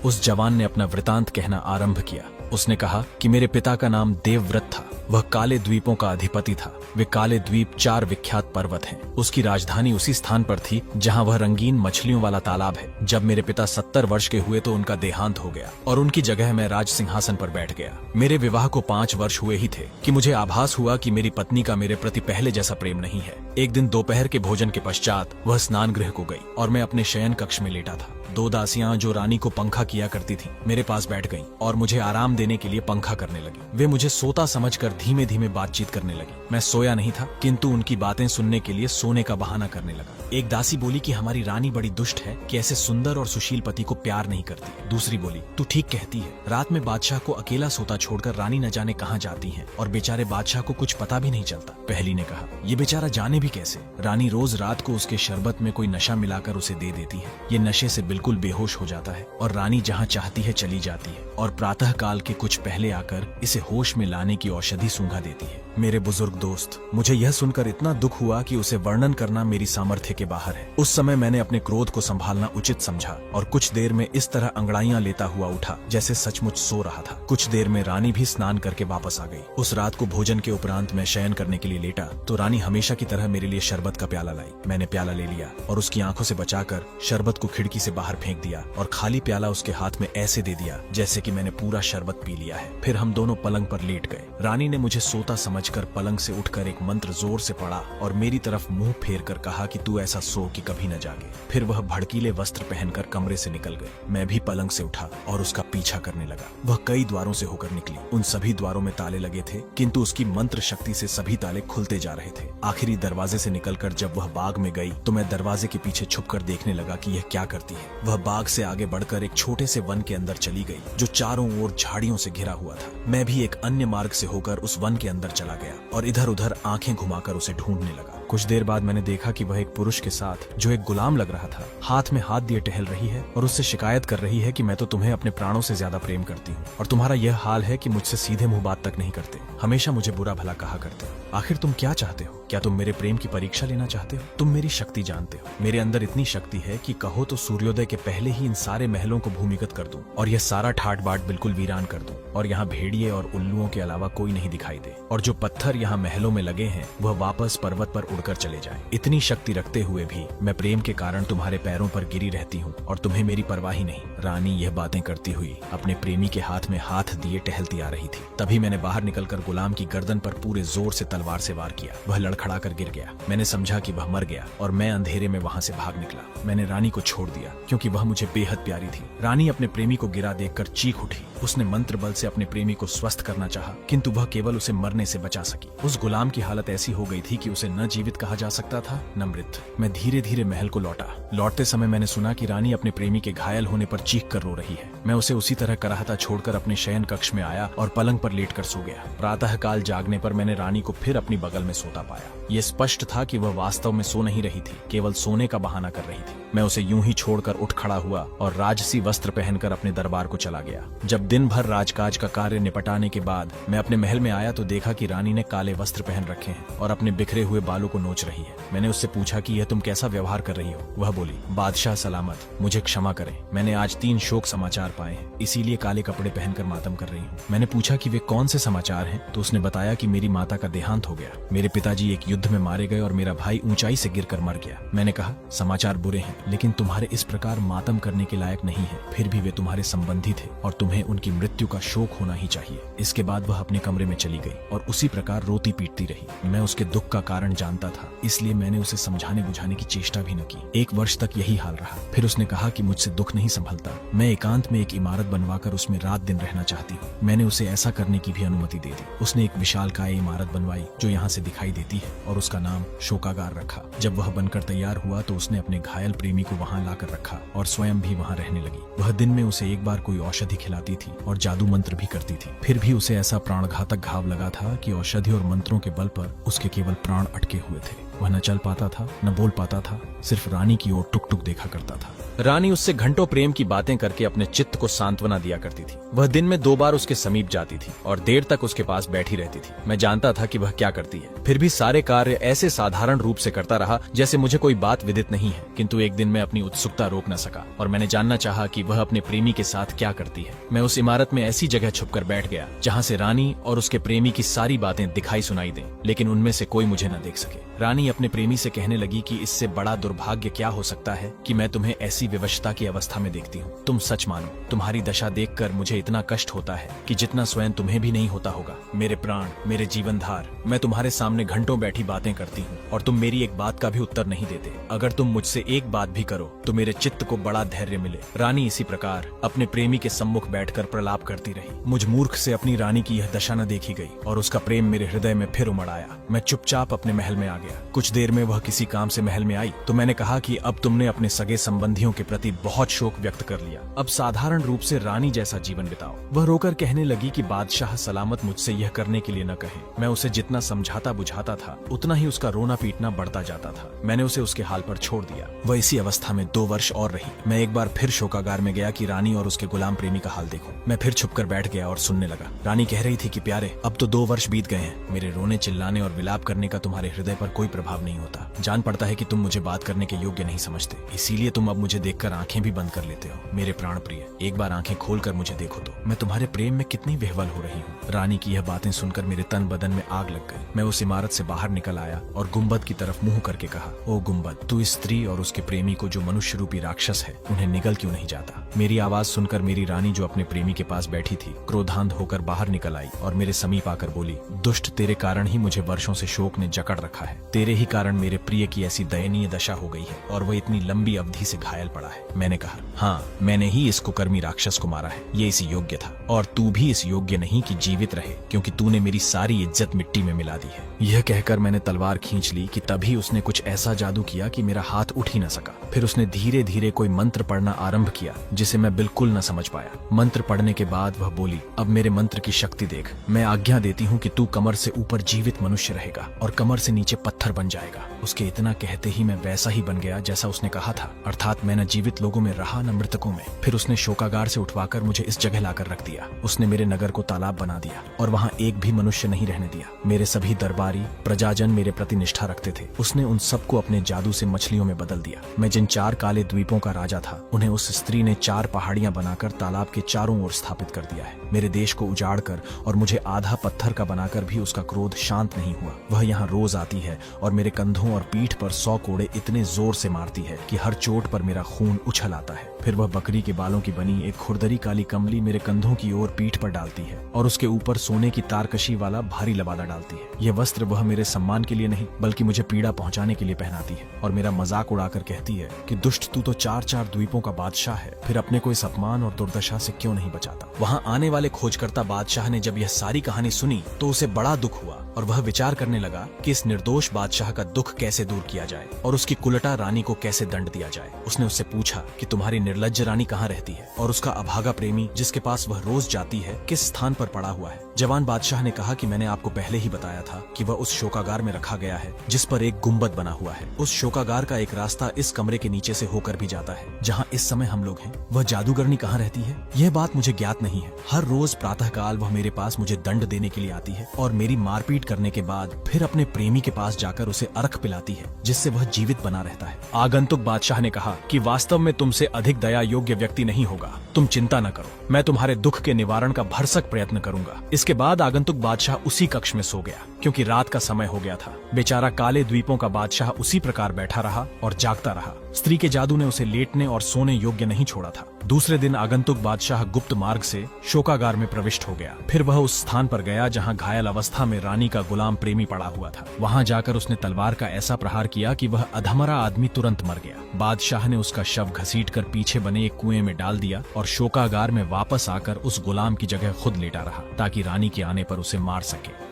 उस जवान ने अपना वृतांत कहना आरंभ किया। उसने कहा कि मेरे पिता का नाम देवव्रत था। वह काले द्वीपों का अधिपति था। वे काले द्वीप 4 विख्यात पर्वत हैं। उसकी राजधानी उसी स्थान पर थी जहां वह रंगीन मछलियों वाला तालाब है। जब मेरे पिता 70 वर्ष के हुए तो उनका देहांत हो गया और उनकी जगह मैं राज सिंहासन पर बैठ गया। मेरे विवाह को 5 वर्ष हुए ही थे कि मुझे आभास हुआ कि मेरी पत्नी का मेरे प्रति पहले जैसा प्रेम नहीं है। एक दिन दोपहर के भोजन के पश्चात वह स्नान गृह को गई और मैं अपने शयन कक्ष में लेटा था। 2 दासियां जो रानी को पंखा किया करती थीं, मेरे पास बैठ गईं और मुझे आराम देने के लिए पंखा करने लगी। वे मुझे सोता समझकर धीमे धीमे बातचीत करने लगी। मैं सोया नहीं था, किंतु उनकी बातें सुनने के लिए सोने का बहाना करने लगा। एक दासी बोली कि हमारी रानी बड़ी दुष्ट है कि ऐसे सुंदर और सुशील पति को प्यार नहीं करती। दूसरी बोली, तू ठीक कहती है। रात में बादशाह को अकेला सोता छोड़कर रानी न जाने कहाँ जाती है और बेचारे बादशाह को कुछ पता भी नहीं चलता। पहली ने कहा, ये बेचारा जाने भी कैसे? रानी रोज रात को उसके शरबत में कोई नशा मिलाकर उसे दे देती है। ये नशे से बिल्कुल बेहोश हो जाता है और रानी जहाँ चाहती है चली जाती है और प्रातः काल के कुछ पहले आकर इसे होश में लाने की औषधि सूंघा देती है। मेरे बुजुर्ग दोस्त, मुझे यह सुनकर इतना दुख हुआ कि उसे वर्णन करना मेरी सामर्थ्य के बाहर है। उस समय मैंने अपने क्रोध को संभालना उचित समझा और कुछ देर में इस तरह अंगड़ाइयां लेता हुआ उठा जैसे सचमुच सो रहा था। कुछ देर में रानी भी स्नान करके वापस आ गई। उस रात को भोजन के उपरांत मैं शयन करने के लिए लेटा तो रानी हमेशा की तरह मेरे लिए शरबत का प्याला लाई। मैंने प्याला ले लिया और उसकी आंखों से बचाकर शरबत को खिड़की से बाहर फेंक दिया और खाली प्याला उसके हाथ में ऐसे दे दिया जैसे कि मैंने पूरा शरबत पी लिया है। फिर हम दोनों पलंग पर लेट गए। रानी ने मुझे सोता समझकर पलंग से उठकर एक मंत्र जोर से पढ़ा और मेरी तरफ मुंह फेर कर कहा कि तू ऐसा सो कि कभी न जागे। फिर वह भड़कीले वस्त्र पहनकर कमरे से निकल गए। मैं भी पलंग से उठा और उसका पीछा करने लगा। वह कई द्वारों से होकर निकली। उन सभी द्वारों में ताले लगे थे, किंतु उसकी मंत्र शक्ति से सभी ताले खुलते जा रहे थे। आखिरी दरवाजे से निकलकर जब वह बाग में गई तो मैं दरवाजे के पीछे छुपकर देखने लगा कि यह क्या करती है। वह बाग से आगे बढ़कर एक छोटे से वन के अंदर चली गई जो चारों ओर झाड़ियों से घिरा हुआ था। मैं भी एक अन्य मार्ग से होकर उस वन के अंदर चला गया और इधर उधर आंखें घुमाकर उसे ढूंढने लगा। कुछ देर बाद मैंने देखा कि वह एक पुरुष के साथ, जो एक गुलाम लग रहा था, हाथ में हाथ दिए टहल रही है और उससे शिकायत कर रही है कि मैं तो तुम्हें अपने प्राणों से ज्यादा प्रेम करती हूँ और तुम्हारा यह हाल है कि मुझसे सीधे मुंह बात तक नहीं करते, हमेशा मुझे बुरा भला कहा करते हो। आखिर तुम क्या चाहते हो? क्या तुम मेरे प्रेम की परीक्षा लेना चाहते हो? तुम मेरी शक्ति जानते हो। मेरे अंदर इतनी शक्ति है कि कहो तो सूर्योदय के पहले ही इन सारे महलों को भूमिगत कर दूं और यह सारा ठाट बाट बिल्कुल वीरान कर दूं और यहाँ भेड़िए और उल्लुओं के अलावा कोई नहीं दिखाई दे और जो पत्थर यहाँ महलों में लगे हैं वह वापस पर्वत पर उड़कर चले जाएं। इतनी शक्ति रखते हुए भी मैं प्रेम के कारण तुम्हारे पैरों पर गिरी रहती हूँ और तुम्हें मेरी परवाह ही नहीं। रानी यह बातें करती हुई अपने प्रेमी के हाथ में हाथ दिए टहलती आ रही थी। तभी मैंने बाहर निकलकर गुलाम की गर्दन पर पूरे जोर से तलवार से वार किया। वह लड़खड़ा कर गिर गया। मैंने समझा कि वह मर गया और मैं अंधेरे में वहां से भाग निकला। मैंने रानी को छोड़ दिया क्योंकि वह मुझे बेहद प्यारी थी। रानी अपने प्रेमी को गिरा देखकर चीख उठी। उसने मंत्र बल से अपने प्रेमी को स्वस्थ करना चाहा, किंतु वह केवल उसे मरने से बचा सकी। उस गुलाम की हालत ऐसी हो गई थी कि उसे न जीवित कहा जा सकता था न मृत। मैं धीरे धीरे महल को लौटा। लौटते समय मैंने सुना कि रानी अपने प्रेमी के घायल होने पर चीख कर रो रही है। मैं उसे उसी तरह कराहता छोड़कर अपने शयन कक्ष में आया और पलंग पर लेटकर सो गया। प्रातः काल जागने पर मैंने रानी को फिर अपनी बगल में सोता पाया। ये स्पष्ट था कि वह वास्तव में सो नहीं रही थी, केवल सोने का बहाना कर रही थी। मैं उसे यूं ही छोड़कर उठ खड़ा हुआ और राजसी वस्त्र पहनकर अपने दरबार को चला गया। जब दिन भर राजकाज का कार्य निपटाने के बाद मैं अपने महल में आया तो देखा कि रानी ने काले वस्त्र पहन रखे हैं और अपने बिखरे हुए बालों को नोच रही है। मैंने उससे पूछा कि यह तुम कैसा व्यवहार कर रही हो? वह बोली, बादशाह सलामत, मुझे क्षमा करें, मैंने आज 3 शोक समाचार पाए हैं, इसीलिए काले कपड़े पहनकर मातम कर रही हूँ। मैंने पूछा कि वे कौन से समाचार हैं तो उसने बताया कि मेरी माता का देहांत हो गया, मेरे पिताजी एक युद्ध में मारे गए और मेरा भाई ऊंचाई से गिरकर मर गया। मैंने कहा, समाचार बुरे हैं, लेकिन तुम्हारे इस प्रकार मातम करने के लायक नहीं है। फिर भी वे तुम्हारे संबंधी थे और तुम्हें उनकी मृत्यु का शोक होना ही चाहिए। इसके बाद वह अपने कमरे में चली गई और उसी प्रकार रोती पीटती रही। मैं उसके दुख का कारण जानता था, इसलिए मैंने उसे समझाने बुझाने की चेष्टा भी न की। 1 वर्ष तक यही हाल रहा। फिर उसने कहा कि मुझसे दुख नहीं संभलता, मैं एकांत में एक इमारत बनवाकर उसमें रात दिन रहना चाहती हूँ। मैंने उसे ऐसा करने की भी अनुमति दे दी। उसने एक विशालकाय इमारत बनवाई जो यहाँ से दिखाई देती है और उसका नाम शोकागार रखा। जब वह बनकर तैयार हुआ तो उसने अपने घायल प्रेमी को वहाँ लाकर रखा और स्वयं भी वहाँ रहने लगी। वह दिन में उसे एक बार कोई औषधि खिलाती थी और जादू मंत्र भी करती थी। फिर भी उसे ऐसा प्राणघातक घाव लगा था कि औषधि और मंत्रों के बल पर उसके केवल प्राण अटके हुए थे। वह न चल पाता था, न बोल पाता था, सिर्फ रानी की ओर टुक टुक देखा करता था। रानी उससे घंटों प्रेम की बातें करके अपने चित्त को सांत्वना दिया करती थी। वह दिन में 2 बार उसके समीप जाती थी और देर तक उसके पास बैठी रहती थी। मैं जानता था कि वह क्या करती है, फिर भी सारे कार्य ऐसे साधारण रूप से करता रहा जैसे मुझे कोई बात विदित नहीं है। किंतु एक दिन मैं अपनी उत्सुकता रोक न सका और मैंने जानना चाहा कि वह अपने प्रेमी के साथ क्या करती है। मैं उस इमारत में ऐसी जगह छुपकर बैठ गया जहाँ से रानी और उसके प्रेमी की सारी बातें दिखाई सुनाई दें, लेकिन उनमें से कोई मुझे न देख सके। रानी अपने प्रेमी से कहने लगी कि इससे बड़ा दुर्भाग्य क्या हो सकता है कि मैं तुम्हें ऐसी विवशता की अवस्था में देखती हूँ। तुम सच मानो, तुम्हारी दशा देखकर मुझे इतना कष्ट होता है कि जितना स्वयं तुम्हें भी नहीं होता होगा। मेरे प्राण, मेरे जीवनधार, मैं तुम्हारे सामने घंटों बैठी बातें करती हूँ और तुम मेरी एक बात का भी उत्तर नहीं देते। अगर तुम मुझसे एक बात भी करो तो मेरे चित्त को बड़ा धैर्य मिले। रानी इसी प्रकार अपने प्रेमी के सम्मुख बैठकर प्रलाप करती रही। मुझ मूर्ख से अपनी रानी की यह दशा न देखी गई और उसका प्रेम मेरे हृदय में फिर उमड़ आया। मैं चुपचाप अपने महल में आ गया। कुछ देर में वह किसी काम से महल में आई तो मैंने कहा कि अब तुमने अपने सगे संबंधियों के प्रति बहुत शोक व्यक्त कर लिया, अब साधारण रूप से रानी जैसा जीवन बिताओ। वह रोकर कहने लगी कि बादशाह सलामत मुझसे यह करने के लिए न कहे। मैं उसे जितना समझाता बुझाता था उतना ही उसका रोना पीटना बढ़ता जाता था। मैंने उसे उसके हाल पर छोड़ दिया। वह इसी अवस्था में 2 वर्ष और रही। मैं एक बार फिर शोकागार में गया कि रानी और उसके गुलाम प्रेमी का हाल देखूं। मैं फिर छुपकर बैठ गया और सुनने लगा। रानी कह रही थी कि प्यारे, अब तो 2 वर्ष बीत गए हैं। मेरे रोने चिल्लाने और विलाप करने का तुम्हारे हृदय पर कोई प्रभाव नहीं होता। जान पड़ता है कि तुम मुझे बात करने के योग्य नहीं समझते, इसीलिए तुम अब मुझे देखकर आंखें भी बंद कर लेते हो। मेरे प्राण प्रिय, एक बार आंखें खोलकर मुझे देखो तो मैं तुम्हारे प्रेम में कितनी विह्वल हो रही हूँ। रानी की यह बातें सुनकर मेरे तन बदन में आग लग गई। मैं उस इमारत से बाहर निकल आया और गुम्बद की तरफ मुंह करके कहा, ओ गुम्बद, तू इस स्त्री और उसके प्रेमी को जो मनुष्य रूपी राक्षस है उन्हें निगल क्यों नहीं जाता। मेरी आवाज सुनकर मेरी रानी जो अपने प्रेमी के पास बैठी थी क्रोधांध होकर बाहर निकल आई और मेरे समीप आकर बोली, दुष्ट, तेरे कारण ही मुझे वर्षों से शोक ने जकड़ रखा है। तेरे ही कारण मेरे प्रिय की ऐसी दयनीय दशा हो गई है और वह इतनी लंबी अवधि से घायल पड़ा है। मैंने कहा, हाँ, मैंने ही इस कुकर्मी राक्षस को मारा है। ये इस योग्य था और तू भी इस योग्य नहीं कि जीवित रहे, क्योंकि तूने मेरी सारी इज्जत मिट्टी में मिला दी है। यह कहकर मैंने तलवार खींच ली कि तभी उसने कुछ ऐसा जादू किया कि मेरा हाथ उठ ही न सका। फिर उसने धीरे धीरे कोई मंत्र पढ़ना आरंभ किया जिसे मैं बिल्कुल न समझ पाया। मंत्र पढ़ने के बाद वह बोली, अब मेरे मंत्र की शक्ति देख। मैं आज्ञा देती हूँ कि तू कमर से ऊपर जीवित मनुष्य रहेगा और कमर से नीचे पत्थर बन जाएगा। उसके इतना कहते ही मैं वैसा ही बन गया जैसा उसने कहा था, अर्थात मैं न जीवित लोगों में रहा न मृतकों में। फिर उसने शोकागार से उठवाकर मुझे इस जगह लाकर रख दिया। उसने मेरे नगर को तालाब बना दिया और वहाँ एक भी मनुष्य नहीं रहने दिया। मेरे सभी दरबारी प्रजाजन मेरे प्रति निष्ठा रखते थे। उसने उन सबको अपने जादू से मछलियों में बदल दिया। मैं जिन 4 काले द्वीपों का राजा था उन्हें उस स्त्री ने 4 पहाड़ियां बनाकर तालाब के चारों ओर स्थापित कर दिया है। मेरे देश को उजाड़कर और मुझे आधा पत्थर का बनाकर भी उसका क्रोध शांत नहीं हुआ। वह यहाँ रोज आती है और मेरे कंधों और पीठ पर 100 कोड़े इतने जोर से मारती है कि हर चोट पर मेरा खून उछल आता है। फिर वह बकरी के बालों की बनी एक खुरदरी काली कमली मेरे कंधों की ओर पीठ पर डालती है और उसके ऊपर सोने की तारकशी वाला भारी लबादा डालती है। यह वस्त्र वह मेरे सम्मान के लिए नहीं बल्कि मुझे पीड़ा पहुंचाने के लिए पहनाती है और मेरा मजाक उड़ाकर कहती है कि दुष्ट, तू तो 4-4 द्वीपों का बादशाह है, फिर अपने को इस अपमान और दुर्दशा से क्यों नहीं बचाता। वहाँ आने वाले खोजकर्ता बादशाह ने जब यह सारी कहानी सुनी तो उसे बड़ा दुख हुआ और वह विचार करने लगा कि इस निर्दोष बादशाह का दुख कैसे दूर किया जाए और उसकी कुलटा रानी को कैसे दंड दिया जाए। उसने उससे पूछा कि तुम्हारी निर्लज्ज रानी कहाँ रहती है और उसका अभागा प्रेमी जिसके पास वह रोज जाती है किस स्थान पर पड़ा हुआ है। जवान बादशाह ने कहा कि मैंने आपको पहले ही बताया था कि वह उस शोकागार में रखा गया है जिस पर एक गुम्बद बना हुआ है। उस शोकागार का एक रास्ता इस कमरे के नीचे से होकर भी जाता है जहाँ इस समय हम लोग हैं। वह जादूगरनी कहाँ रहती है यह बात मुझे ज्ञात नहीं है। हर रोज प्रातःकाल वह मेरे पास मुझे दंड देने के लिए आती है और मेरी मारपीट करने के बाद फिर अपने प्रेमी के पास जाकर उसे अर्घ पिलाती है जिससे वह जीवित बना रहता है। आगंतुक बादशाह ने कहा कि वास्तव में तुमसे अधिक दया योग्य व्यक्ति नहीं होगा। तुम चिंता न करो, मैं तुम्हारे दुख के निवारण का भरसक प्रयत्न करूंगा। इसके बाद आगंतुक बादशाह उसी कक्ष में सो गया क्योंकि रात का समय हो गया था। बेचारा काले द्वीपों का बादशाह उसी प्रकार बैठा रहा और जागता रहा। स्त्री के जादू ने उसे लेटने और सोने योग्य नहीं छोड़ा था। दूसरे दिन आगंतुक बादशाह गुप्त मार्ग से शोकागार में प्रविष्ट हो गया। फिर वह उस स्थान पर गया जहाँ घायल अवस्था में रानी का गुलाम प्रेमी पड़ा हुआ था। वहाँ जाकर उसने तलवार का ऐसा प्रहार किया कि वह अधमरा आदमी तुरंत मर गया। बादशाह ने उसका शव घसीटकर पीछे बने एक कुएं में डाल दिया और शोकागार में वापस आकर उस गुलाम की जगह खुद लेटा रहा ताकि रानी के आने पर उसे मार सके।